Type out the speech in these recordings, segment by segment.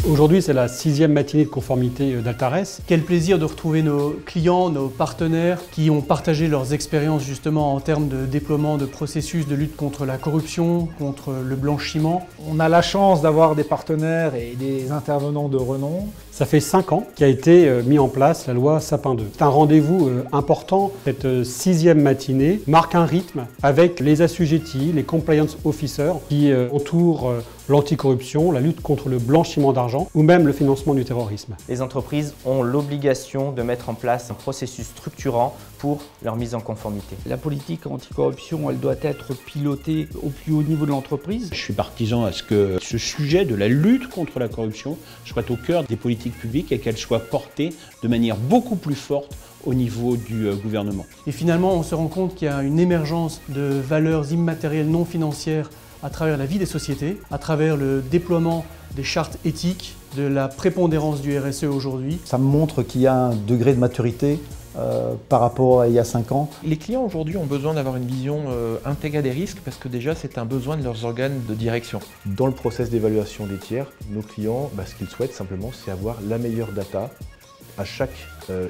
Aujourd'hui, c'est la 6e matinée de conformité d'Altares. Quel plaisir de retrouver nos clients, nos partenaires qui ont partagé leurs expériences justement en termes de déploiement de processus de lutte contre la corruption, contre le blanchiment. On a la chance d'avoir des partenaires et des intervenants de renom. Ça fait 5 ans qu'a été mis en place la loi Sapin 2. C'est un rendez-vous important. Cette 6e matinée marque un rythme avec les assujettis, les compliance officers qui entourent l'anticorruption, la lutte contre le blanchiment d'argent ou même le financement du terrorisme. Les entreprises ont l'obligation de mettre en place un processus structurant pour leur mise en conformité. La politique anticorruption, elle doit être pilotée au plus haut niveau de l'entreprise. Je suis partisan à ce que ce sujet de la lutte contre la corruption soit au cœur des politiques publiques et qu'elle soit portée de manière beaucoup plus forte au niveau du gouvernement. Et finalement, on se rend compte qu'il y a une émergence de valeurs immatérielles non financières à travers la vie des sociétés, à travers le déploiement des chartes éthiques, de la prépondérance du RSE aujourd'hui. Ça me montre qu'il y a un degré de maturité par rapport à il y a 5 ans. Les clients aujourd'hui ont besoin d'avoir une vision intégrée des risques parce que déjà c'est un besoin de leurs organes de direction. Dans le process d'évaluation des tiers, nos clients, ce qu'ils souhaitent simplement, c'est avoir la meilleure data à chaque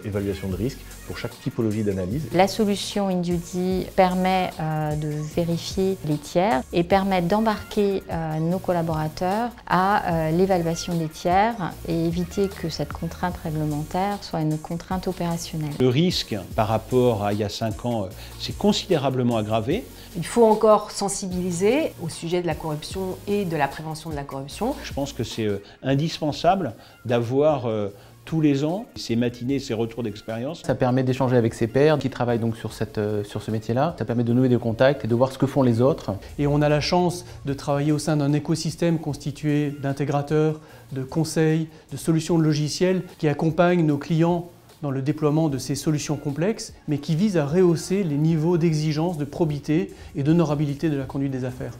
évaluation de risque, pour chaque typologie d'analyse. La solution InDuty permet de vérifier les tiers et permet d'embarquer nos collaborateurs à l'évaluation des tiers et éviter que cette contrainte réglementaire soit une contrainte opérationnelle. Le risque par rapport à il y a 5 ans s'est considérablement aggravé. Il faut encore sensibiliser au sujet de la corruption et de la prévention de la corruption. Je pense que c'est indispensable d'avoir tous les ans ces matinées, ces retours d'expérience. Ça permet d'échanger avec ses pairs qui travaillent donc sur ce métier-là. Ça permet de nouer des contacts et de voir ce que font les autres. Et on a la chance de travailler au sein d'un écosystème constitué d'intégrateurs, de conseils, de solutions de logiciels qui accompagnent nos clients dans le déploiement de ces solutions complexes, mais qui visent à rehausser les niveaux d'exigence, de probité et d'honorabilité de la conduite des affaires.